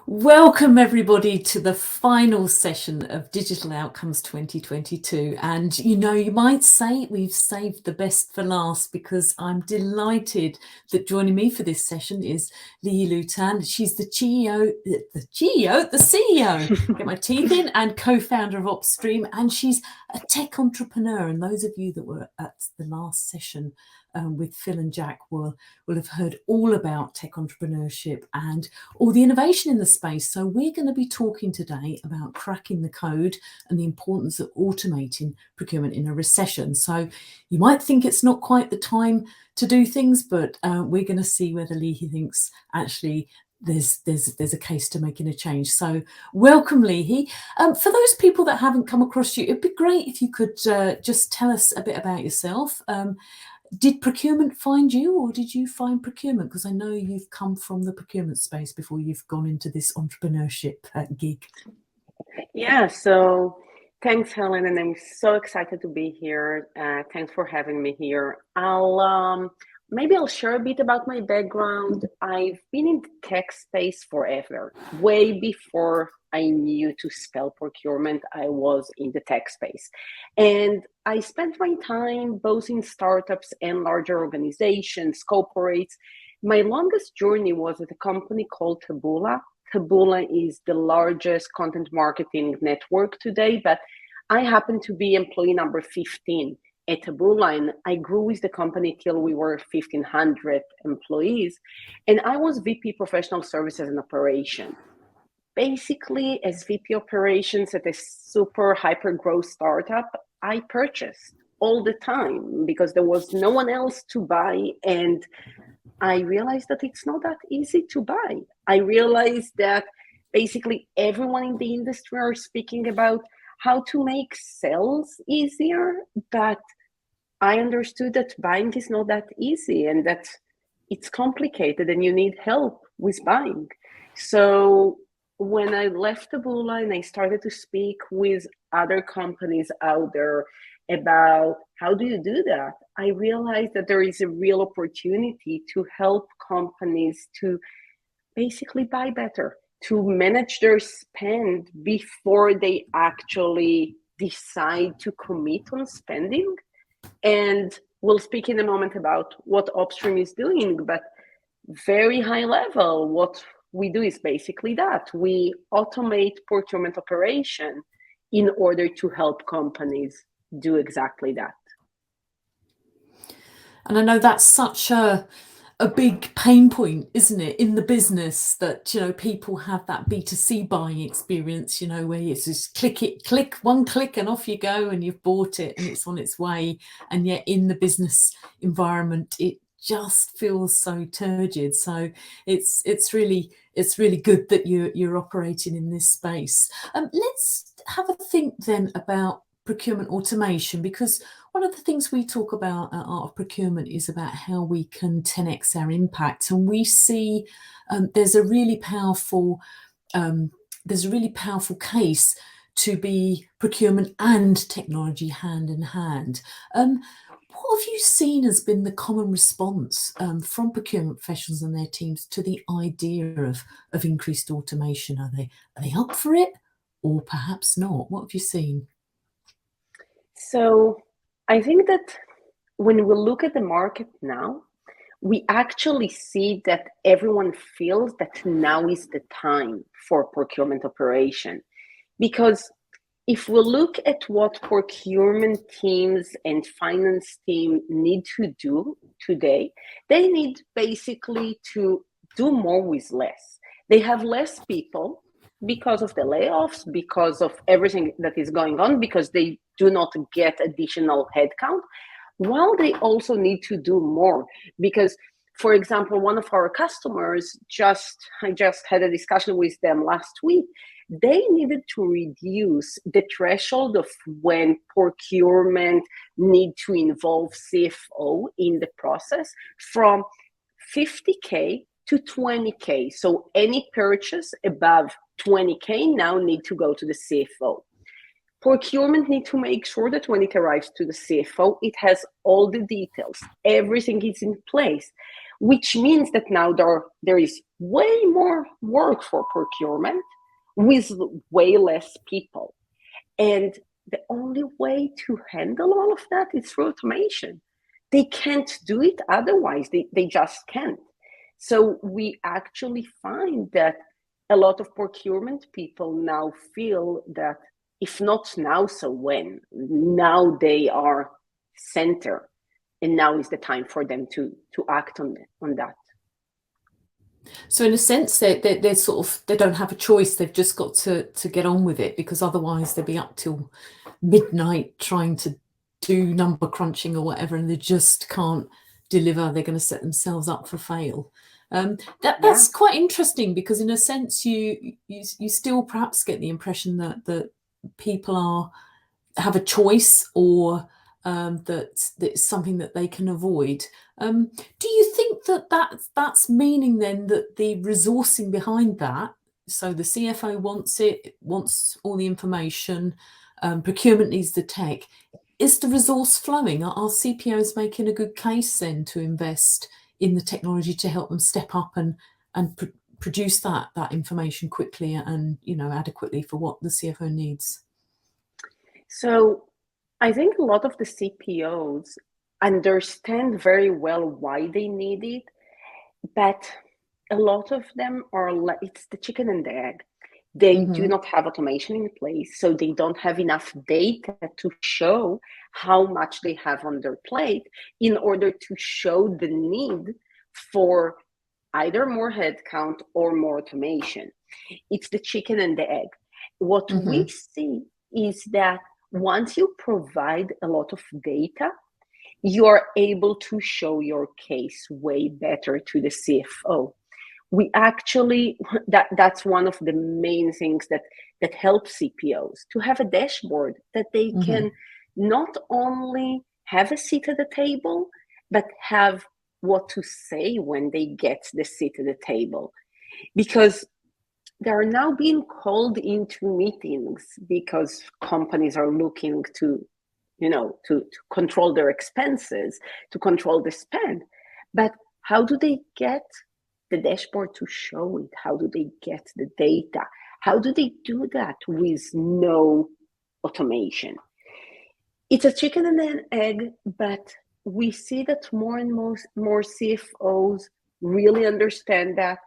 Welcome everybody to the final session of Digital Outcomes 2022. And you might say we've saved the best for last, because I'm delighted that joining me for this session is Lihi Lutan. She's the CEO, get my teeth in, and co-founder of Opstream. And she's a tech entrepreneur. And those of you that were at the last session with Phil and Jack will have heard all about tech entrepreneurship and all the innovation in the space. So we're going to be talking today about cracking the code and the importance of automating procurement in a recession. So you might think it's not quite the time to do things, but we're going to see whether Lihi thinks actually there's a case to making a change. So welcome, Lihi. For those people that haven't come across you, it'd be great if you could just tell us a bit about yourself. Did procurement find you, or did you find procurement? Because I know you've come from the procurement space before you've gone into this entrepreneurship gig. Yeah, so thanks, Helen, and I'm so excited to be here. Thanks for having me here. Maybe I'll share a bit about my background. I've been in the tech space forever. Way before I knew to spell procurement, I was in the tech space. And I spent my time both in startups and larger organizations, corporates. My longest journey was at a company called Taboola. Taboola is the largest content marketing network today, but I happen to be employee number 15 at Taboola, and I grew with the company till we were 1,500 employees, and I was VP Professional Services and Operation. Basically, as VP Operations at a super hyper growth startup, I purchased all the time because there was no one else to buy, and I realized that it's not that easy to buy. I realized that basically everyone in the industry are speaking about how to make sales easier, but I understood that buying is not that easy and that it's complicated and you need help with buying. So when I left Taboola and I started to speak with other companies out there about how do you do that, I realized that there is a real opportunity to help companies to basically buy better, to manage their spend before they actually decide to commit on spending. And we'll speak in a moment about what Opstream is doing, but very high level, what we do is basically that. We automate procurement operation in order to help companies do exactly that. And I know that's such a big pain point, isn't it, in the business, that people have that B2C buying experience, where it's just click one click and off you go and you've bought it and it's on its way. And yet in the business environment, it just feels so turgid. So it's really good that you're operating in this space. Let's have a think then about procurement automation, because one of the things we talk about at Art of Procurement is about how we can 10x our impact, and we see there's a really powerful case to be procurement and technology hand in hand. What have you seen has been the common response from procurement professionals and their teams to the idea of increased automation? Are they up for it, or perhaps not? What have you seen? So I think that when we look at the market now, we actually see that everyone feels that now is the time for procurement operation. Because if we look at what procurement teams and finance team need to do today, they need basically to do more with less. They have less people because of the layoffs, because of everything that is going on, because they do not get additional headcount, while they also need to do more. Because, for example, one of our customers, I just had a discussion with them last week, they needed to reduce the threshold of when procurement need to involve CFO in the process from 50K to 20K. So any purchase above 20K now need to go to the CFO. Procurement need to make sure that when it arrives to the CFO, it has all the details, everything is in place. which means that now there is way more work for procurement with way less people. And the only way to handle all of that is through automation. They can't do it otherwise. They just can't. So we actually find that a lot of procurement people now feel that if not now, so when? Now they are center, and now is the time for them to act on that. So in a sense, they're sort of, they don't have a choice. They've just got to get on with it, because otherwise they'll be up till midnight trying to do number crunching or whatever, and they just can't deliver. They're going to set themselves up for fail. That's quite interesting, because in a sense you still perhaps get the impression that people have a choice, or that it's something that they can avoid. Do you think that's meaning then that the resourcing behind that, so the CFO wants all the information, procurement needs the tech, is the resource flowing? Are CPOs making a good case then to invest in the technology to help them step up and produce that information quickly and adequately for what the CFO needs? So I think a lot of the CPOs understand very well why they need it, but a lot of them it's the chicken and the egg. They do not have automation in place, so they don't have enough data to show how much they have on their plate in order to show the need for either more headcount or more automation. It's the chicken and the egg. What we see is that once you provide a lot of data, you are able to show your case way better to the CFO. We actually, that's one of the main things that help CPOs to have a dashboard that they can not only have a seat at the table, but have what to say when they get the seat at the table. Because they are now being called into meetings because companies are looking to control their expenses, to control the spend. But how do they get the dashboard to show it? How do they get the data? How do they do that with no automation? It's a chicken and an egg, but we see that more and more CFOs really understand that.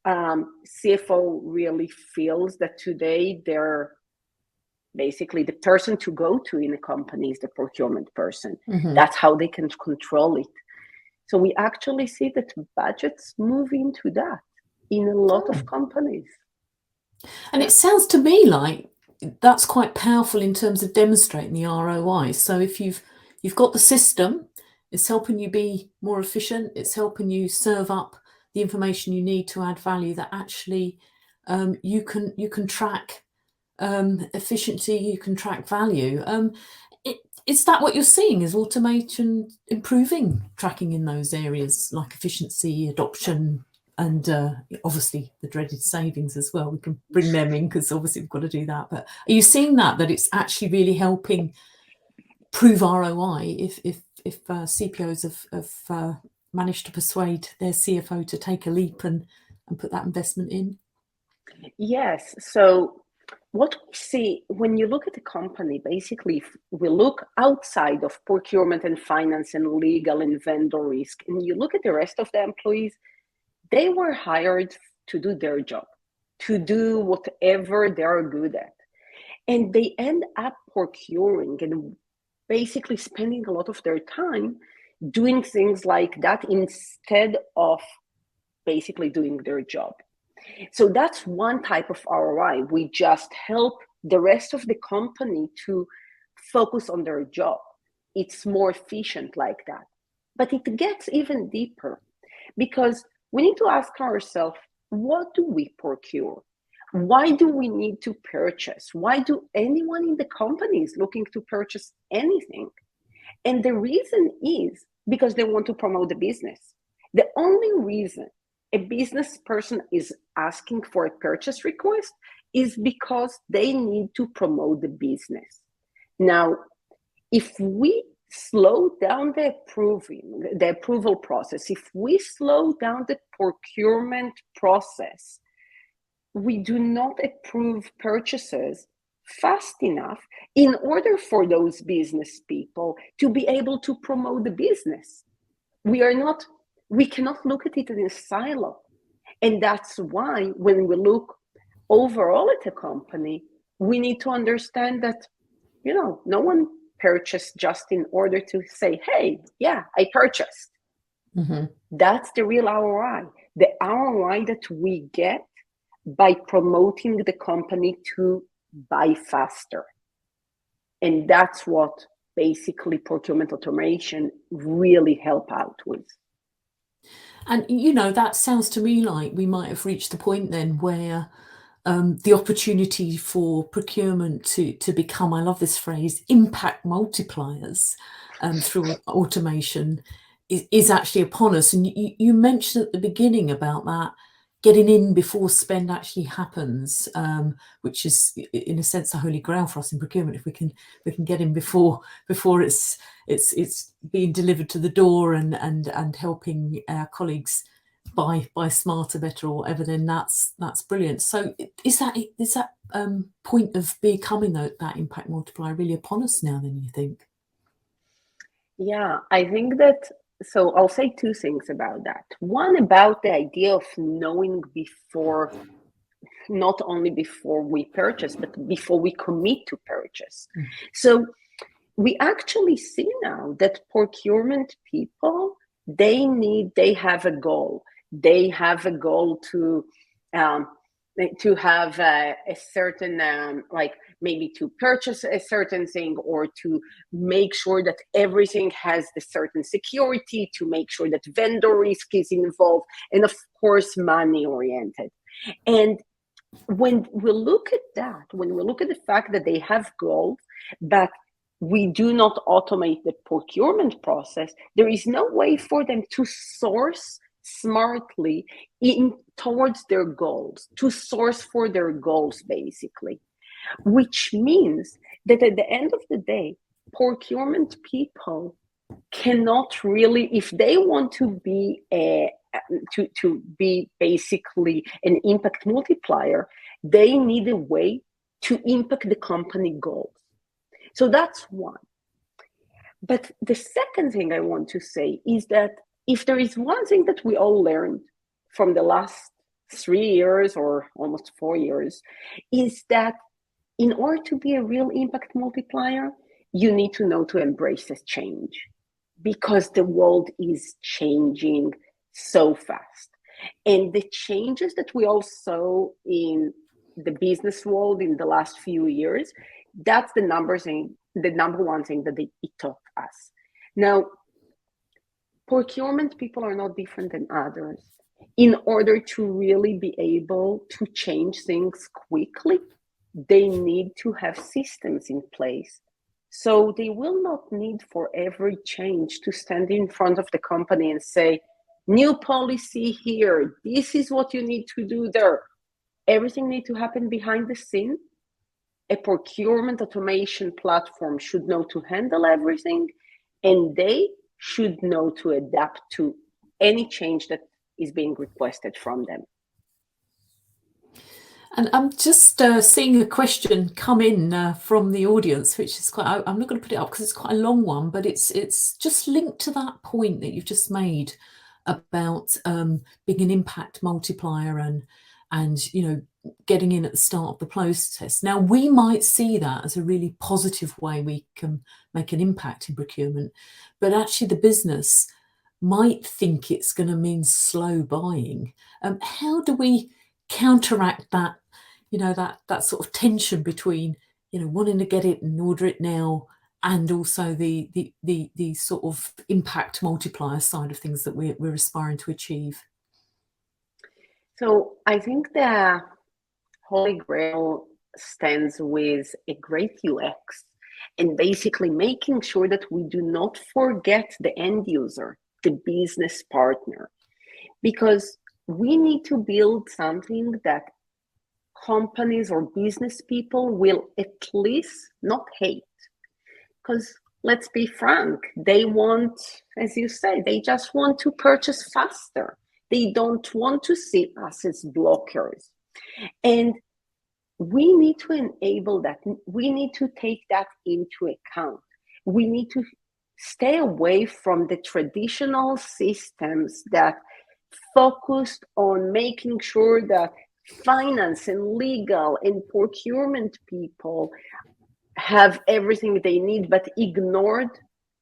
CFO really feels that today they're basically the person to go to in a company is the procurement person. That's how they can control it. So we actually see that budgets move into that in a lot of companies. And it sounds to me like that's quite powerful in terms of demonstrating the ROI. So if you've got the system, it's helping you be more efficient, it's helping you serve up the information you need to add value, that actually you can track efficiency, you can track value. Is that what you're seeing? Is automation improving tracking in those areas like efficiency, adoption, and obviously the dreaded savings as well? We can bring them in because obviously we've got to do that. But are you seeing that it's actually really helping prove ROI if CPOs have managed to persuade their CFO to take a leap and put that investment in? Yes. So what we see when you look at the company, basically, we look outside of procurement and finance and legal and vendor risk, and you look at the rest of the employees, they were hired to do their job, to do whatever they are good at. And they end up procuring and basically spending a lot of their time doing things like that instead of basically doing their job. So that's one type of ROI. We just help the rest of the company to focus on their job. It's more efficient like that. But it gets even deeper because we need to ask ourselves, what do we procure? Why do we need to purchase? Why do anyone in the company is looking to purchase anything? And the reason is because they want to promote the business. The only reason a business person is asking for a purchase request is because they need to promote the business. Now, if we slow down the approval process, if we slow down the procurement process, we do not approve purchases fast enough in order for those business people to be able to promote the business. We cannot look at it in a silo. And that's why when we look overall at a company, we need to understand that, no one purchased just in order to say, hey, yeah, I purchased. Mm-hmm. That's the real ROI. The ROI that we get by promoting the company to buy faster. And that's what basically procurement automation really help out with. And, that sounds to me like we might have reached the point then where the opportunity for procurement to become, I love this phrase, impact multipliers through automation is actually upon us. And you mentioned at the beginning about that, getting in before spend actually happens, which is in a sense the holy grail for us in procurement. If we can get in before it's being delivered to the door and helping our colleagues buy smarter, better, or whatever, then that's brilliant. So is that point of becoming that impact multiplier really upon us now, then, you think? Yeah, I think that, so I'll say two things about that. One, about the idea of knowing before, not only before we purchase, but before we commit to purchase. Mm. So we actually see now that procurement people, they have a goal. They have a goal to have a certain, like maybe to purchase a certain thing, or to make sure that everything has the certain security, to make sure that vendor risk is involved, and of course, money oriented. And when we look at that, when we look at the fact that they have goals, but we do not automate the procurement process, there is no way for them to source smartly towards their goals, to source for their goals, basically. Which means that at the end of the day, procurement people cannot really, if they want to be to be basically an impact multiplier, they need a way to impact the company goals. So that's one. But the second thing I want to say is that if there is one thing that we all learned from the last 3 years or almost 4 years, is that in order to be a real impact multiplier, you need to know to embrace this change, because the world is changing so fast. And the changes that we all saw in the business world in the last few years, that's the number one thing that it taught us. Now, procurement people are not different than others. In order to really be able to change things quickly, they need to have systems in place. So they will not need for every change to stand in front of the company and say, new policy here, this is what you need to do there. Everything needs to happen behind the scene. A procurement automation platform should know to handle everything, and they should know to adapt to any change that is being requested from them. And I'm just seeing a question come in from the audience, which is quite, I'm not going to put it up because it's quite a long one, but it's just linked to that point that you've just made about being an impact multiplier and getting in at the start of the process. Now, we might see that as a really positive way we can make an impact in procurement, but actually the business might think it's going to mean slow buying. How do we counteract that, that sort of tension between, wanting to get it and order it now, and also the sort of impact multiplier side of things that we're aspiring to achieve? So I think the Holy Grail stands with a great UX, and basically making sure that we do not forget the end user, the business partner, because we need to build something that companies or business people will at least not hate. Because let's be frank, they want, as you say, they just want to purchase faster. They don't want to see us as blockers. And we need to enable that. We need to take that into account. We need to stay away from the traditional systems that focused on making sure that finance and legal and procurement people have everything they need, but ignored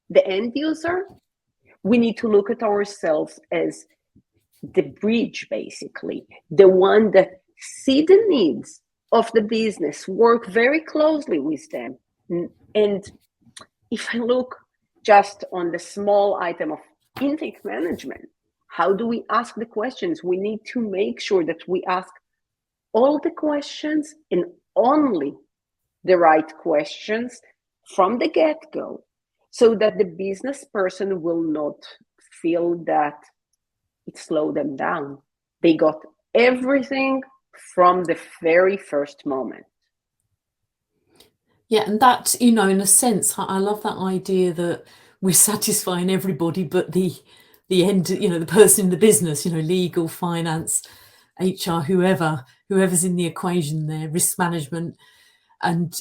the end user. We need to look at ourselves as the bridge, basically, the one that see the needs of the business, work very closely with them. And if I look just on the small item of intake management, how do we ask the questions? We need to make sure that we ask all the questions and only the right questions from the get-go, so that the business person will not feel that it slowed them down. They got everything from the very first moment. Yeah, and that, you know, in a sense, I love that idea that we're satisfying everybody but the end, you know, the person in the business, you know, legal, finance, HR, whoever's in the equation there, risk management, and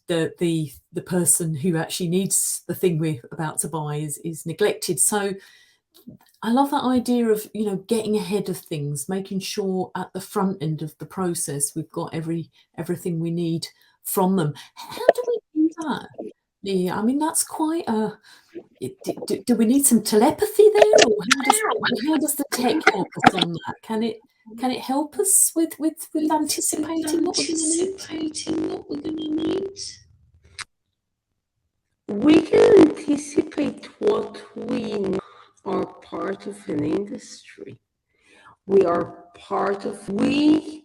the person who actually needs the thing we're about to buy is neglected. So I love that idea of, you know, getting ahead of things, making sure at the front end of the process we've got everything we need from them. How do we do that? Yeah, I mean, that's quite a. Do we need some telepathy there, or how does the tech help us on that? Can it help us with anticipating what we're going to need? We can anticipate what we are part of an industry. We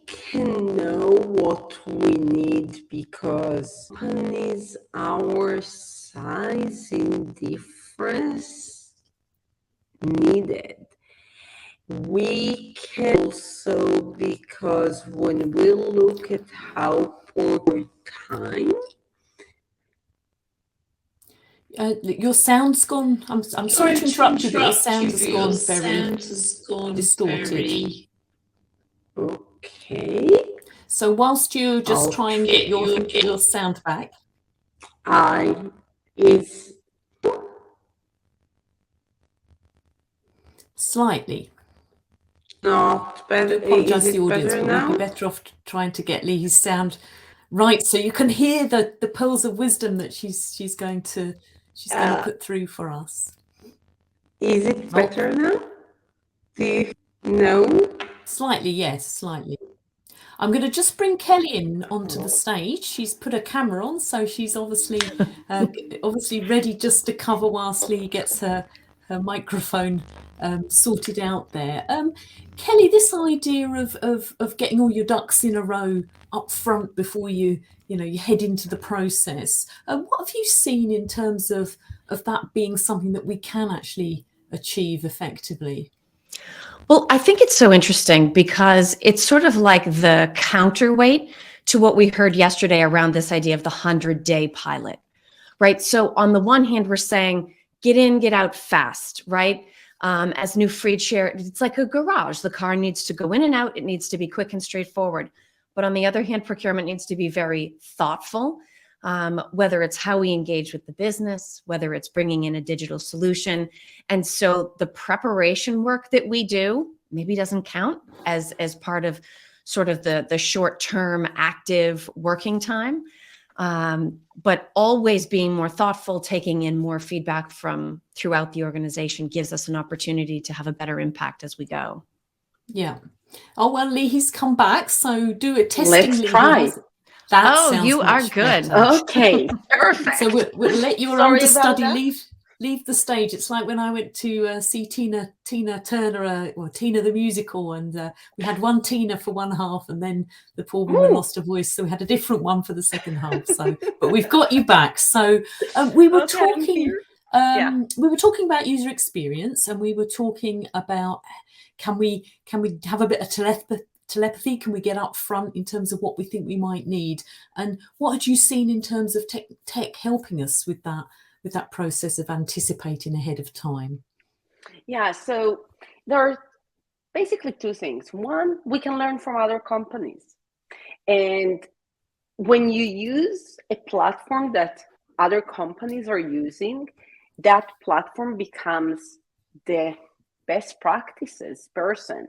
can know what we need because companies our size and difference need it. We can also, because when we look at how over time, your sound's gone. I'm sorry to interrupt you, but your sound has gone very distorted. Okay. So whilst you just try and get your sound back, slightly. Not better. I do apologise to the audience, but we'd be better off trying to get Lihi's sound right, so you can hear the pearls of wisdom that she's going to put through for us. Is it better now? Do you know? Slightly, yes, slightly. I'm going to just bring Kelly in onto the stage. She's put her camera on, so she's obviously ready just to cover whilst Lihi gets her microphone sorted out there. Kelly, this idea of getting all your ducks in a row up front before you head into the process, what have you seen in terms of that being something that we can actually achieve effectively? Well, I think it's so interesting because it's sort of like the counterweight to what we heard yesterday around this idea of the 100-day pilot, right? So on the one hand, we're saying, get in, get out fast, right? As New Fried shared, it's like a garage. The car needs to go in and out. It needs to be quick and straightforward. But on the other hand, procurement needs to be very thoughtful, whether it's how we engage with the business, whether it's bringing in a digital solution. And so the preparation work that we do maybe doesn't count as part of sort of the short-term active working time, but always being more thoughtful, taking in more feedback from throughout the organization gives us an opportunity to have a better impact as we go. Yeah. Oh, well, Lihi's come back, so do it testing. Let's try. That you are good. Better. Okay, perfect. So we'll let your understudy leave the stage. It's like when I went to see Tina Turner, or Tina the musical, and we had one Tina for one half, and then the poor woman lost her voice, so we had a different one for the second half. So, but we've got you back. So we were talking. We were talking about user experience, and we were talking about can we have a bit of telepathy? Can we get up front in terms of what we think we might need? And what had you seen in terms of tech helping us with that that process of anticipating ahead of time? Yeah, so there are basically two things. One, we can learn from other companies. And when you use a platform that other companies are using, that platform becomes the best practices person.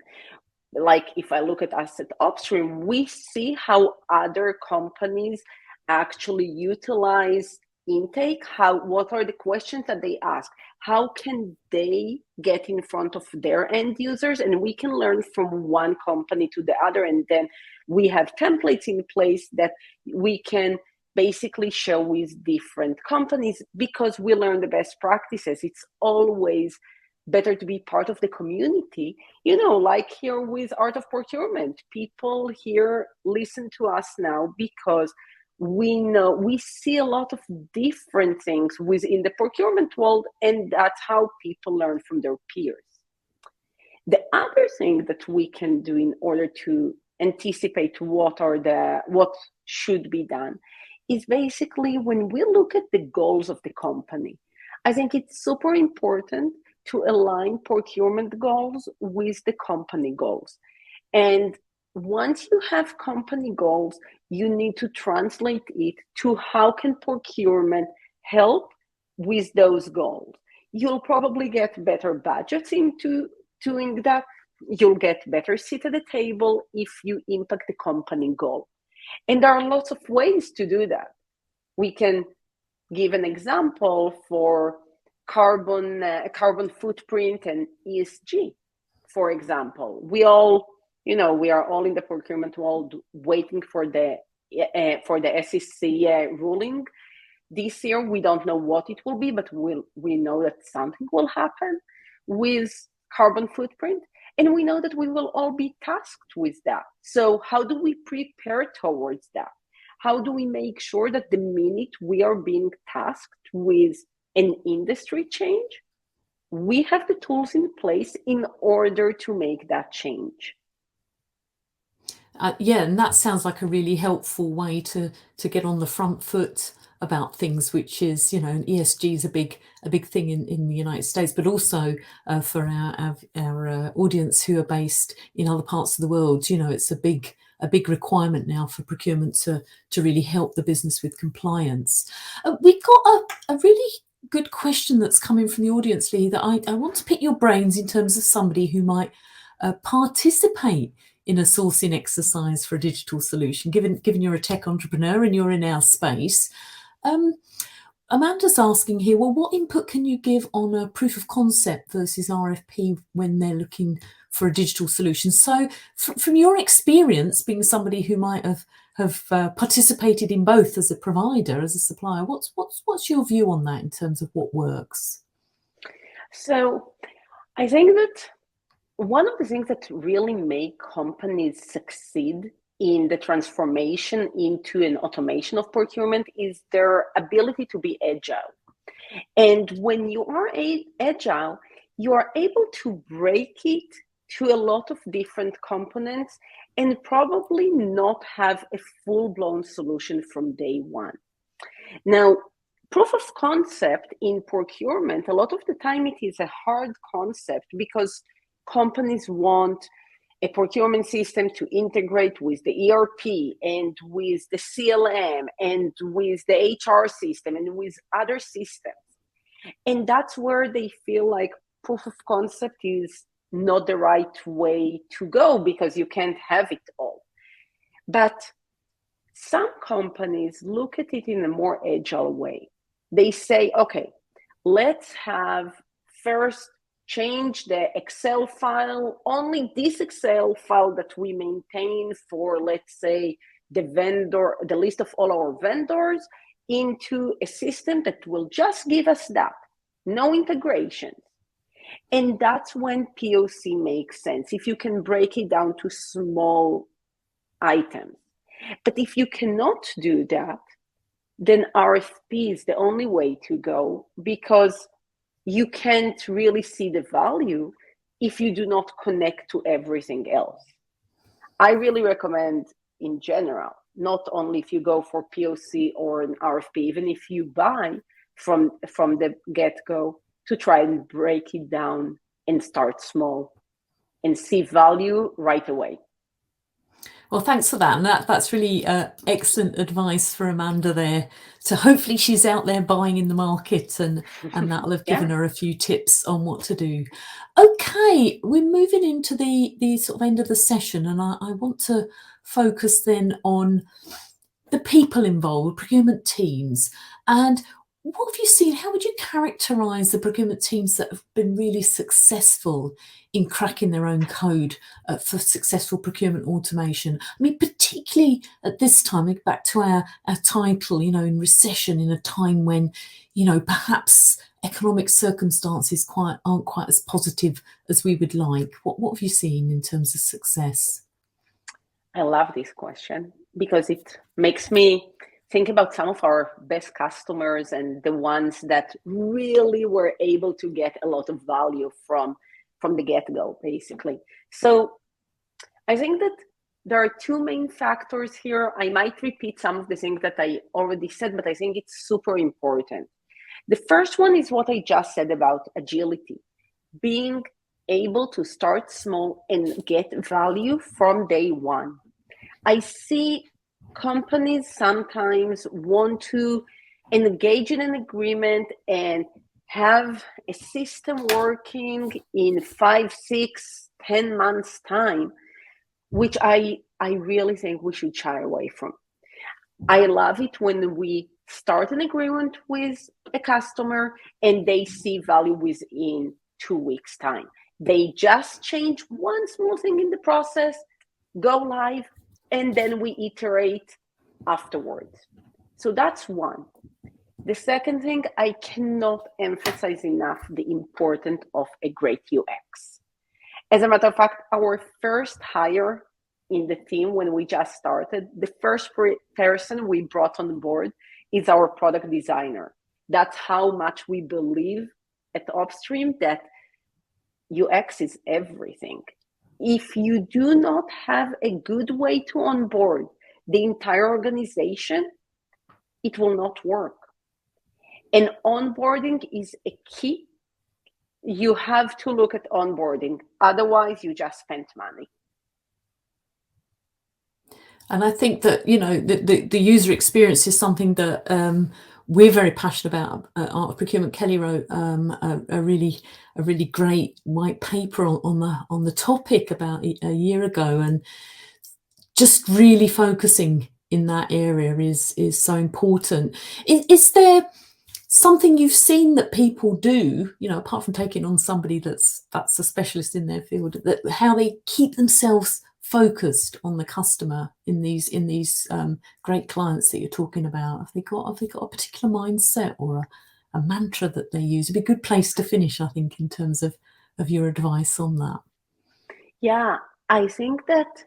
Like if I look at us at Opstream, we see how other companies actually utilize intake, what are the questions that they ask, how can they get in front of their end users, and we can learn from one company to the other, and then we have templates in place that we can basically share with different companies because we learn the best practices. It's always better to be part of the community, like here with Art of Procurement. People here listen to us now because we see a lot of different things within the procurement world, and that's how people learn from their peers. The other thing that we can do in order to anticipate what should be done is basically when we look at the goals of the company. I think it's super important to align procurement goals with the company goals. And once you have company goals, you need to translate it to how can procurement help with those goals. You'll probably get better budgets into doing that. You'll get better seat at the table if you impact the company goal. And there are lots of ways to do that. We can give an example for carbon footprint and ESG, for example. We are all in the procurement world waiting for the SEC ruling. This year, we don't know what it will be, but we know that something will happen with carbon footprint, and we know that we will all be tasked with that. So how do we prepare towards that? How do we make sure that the minute we are being tasked with an industry change, we have the tools in place in order to make that change? Yeah, and that sounds like a really helpful way to get on the front foot about things, which is, and ESG is a big thing in the United States, but also for our audience who are based in other parts of the world. It's a big requirement now for procurement to really help the business with compliance. We got a really good question that's coming from the audience, Lihi, that I want to pick your brains in terms of somebody who might participate in a sourcing exercise for a digital solution, given you're a tech entrepreneur and you're in our space. Amanda's asking here, well, what input can you give on a proof of concept versus RFP when they're looking for a digital solution? So from your experience, being somebody who might have participated in both as a provider, as a supplier, what's your view on that in terms of what works? So I think that one of the things that really make companies succeed in the transformation into an automation of procurement is their ability to be agile. And when you are agile, you are able to break it to a lot of different components and probably not have a full-blown solution from day one. Now, proof of concept in procurement, a lot of the time it is a hard concept because companies want a procurement system to integrate with the ERP and with the CLM and with the HR system and with other systems. And that's where they feel like proof of concept is not the right way to go because you can't have it all. But some companies look at it in a more agile way. They say, okay, let's have first change the Excel file, only this Excel file that we maintain for, let's say, the list of all our vendors, into a system that will just give us that, no integration. And that's when POC makes sense, if you can break it down to small items. But if you cannot do that, then RFP is the only way to go because you can't really see the value if you do not connect to everything else. I really recommend in general, not only if you go for POC or an RFP, even if you buy, from the get-go to try and break it down and start small and see value right away. Well, thanks for that. And that's really excellent advice for Amanda there. So hopefully she's out there buying in the market, and that'll have given her a few tips on what to do. Okay, we're moving into the sort of end of the session, and I want to focus then on the people involved, procurement teams. And what have you seen? How would you characterise the procurement teams that have been really successful in cracking their own code for successful procurement automation? I mean, particularly at this time, back to our title, in recession, in a time when, perhaps economic circumstances aren't quite as positive as we would like. What have you seen in terms of success? I love this question because it makes me think about some of our best customers and the ones that really were able to get a lot of value from the get-go, basically. So I think that there are two main factors here. I might repeat some of the things that I already said, but I think it's super important. The first one is what I just said about agility, being able to start small and get value from day one. I see companies sometimes want to engage in an agreement and have a system working in 5, 6, 10 months time, which I really think we should shy away from. I love it when we start an agreement with a customer and they see value within 2 weeks time. They just change one small thing in the process, go live, and then we iterate afterwards. So that's one. The second thing, I cannot emphasize enough the importance of a great UX. As a matter of fact, our first hire in the team when we just started, the first person we brought on board is our product designer. That's how much we believe at Opstream that UX is everything. If you do not have a good way to onboard the entire organization, it will not work. And onboarding is a key. You have to look at onboarding. Otherwise, you just spent money. And I think that, the user experience is something that we're very passionate about. Art of Procurement. Kelly wrote a really great white paper on the topic about a year ago, and just really focusing in that area is so important. Is there something you've seen that people do, apart from taking on somebody that's a specialist in their field, that how they keep themselves focused on the customer in these great clients that you're talking about? Have they got a particular mindset or a mantra that they use? It'd be a good place to finish, I think, in terms of your advice on that. Yeah, I think that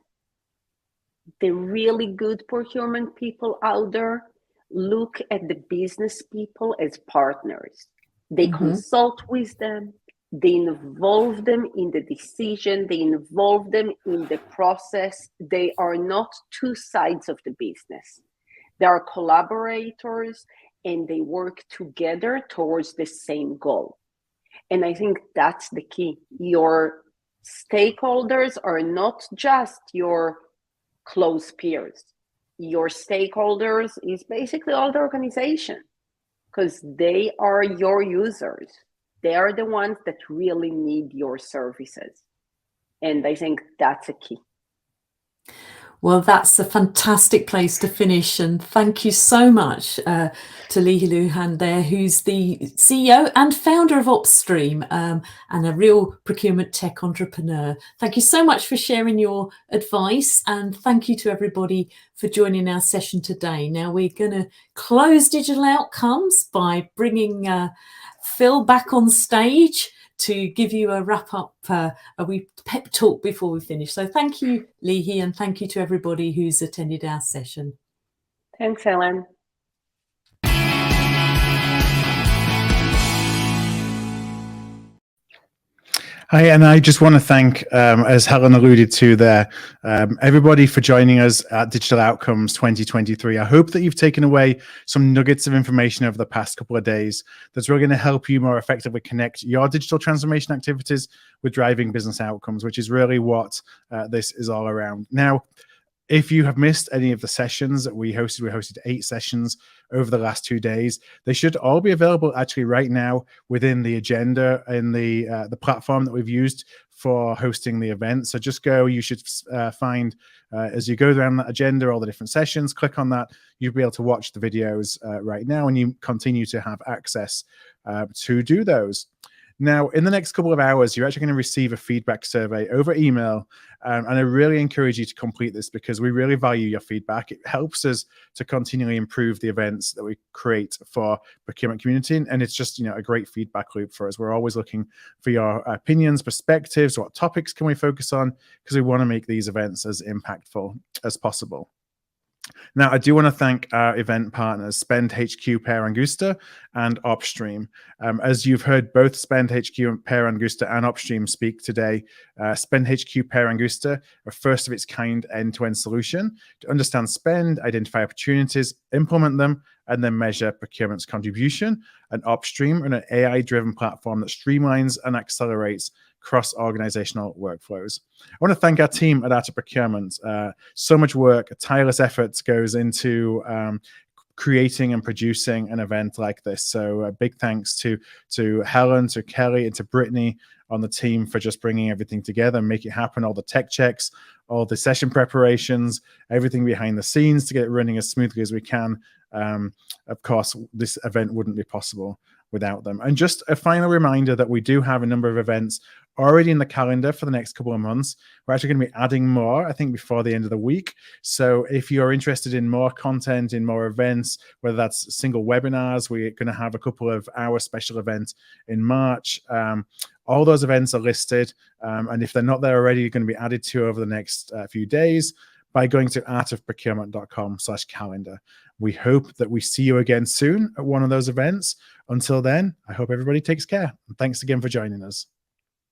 the really good procurement people out there look at the business people as partners. They consult with them, they involve them in the decision, they involve them in the process. They are not two sides of the business. They are collaborators and they work together towards the same goal. And I think that's the key. Your stakeholders are not just your close peers. Your stakeholders is basically all the organization, because they are your users. They are the ones that really need your services. And I think that's a key. Well, that's a fantastic place to finish. And thank you so much to Lihi Lutan there, who's the CEO and founder of Opstream and a real procurement tech entrepreneur. Thank you so much for sharing your advice. And thank you to everybody for joining our session today. Now, we're going to close Digital Outcomes by bringing Phil back on stage to give you a wrap up, a wee pep talk before we finish. So thank you, Lihi, and thank you to everybody who's attended our session. Thanks, Helen. Hi, and I just want to thank, as Helen alluded to there, everybody for joining us at Digital Outcomes 2023. I hope that you've taken away some nuggets of information over the past couple of days that's really going to help you more effectively connect your digital transformation activities with driving business outcomes, which is really what this is all around. Now, if you have missed any of the sessions that we hosted 8 sessions over the last 2 days. They should all be available actually right now within the agenda in the platform that we've used for hosting the event. So just go, you should find, as you go down that agenda, all the different sessions, click on that. You'll be able to watch the videos right now, and you continue to have access to do those. Now, in the next couple of hours, you're actually going to receive a feedback survey over email. And I really encourage you to complete this because we really value your feedback. It helps us to continually improve the events that we create for procurement community. And it's just, a great feedback loop for us. We're always looking for your opinions, perspectives, what topics can we focus on, because we want to make these events as impactful as possible. Now, I do want to thank our event partners, Spend HQ Per Angusta and Opstream. As you've heard, both Spend HQ Per Angusta and Opstream speak today. Spend HQ Per Angusta, a first of its kind end-to-end solution to understand spend, identify opportunities, implement them, and then measure procurement's contribution. And Opstream, an AI-driven platform that streamlines and accelerates cross-organizational workflows. I want to thank our team at Art of Procurement. So much work, tireless effort goes into creating and producing an event like this. So a big thanks to Helen, to Kelly, and to Brittany on the team for just bringing everything together and make it happen, all the tech checks, all the session preparations, everything behind the scenes to get it running as smoothly as we can. Of course, this event wouldn't be possible without them. And just a final reminder that we do have a number of events already in the calendar for the next couple of months. We're actually going to be adding more, I think, before the end of the week. So if you're interested in more content, in more events, whether that's single webinars, we're going to have a couple of hour special events in March. All those events are listed. And if they're not there already, you're going to be added to over the next few days by going to artofprocurement.com/calendar. We hope that we see you again soon at one of those events. Until then, I hope everybody takes care. And thanks again for joining us.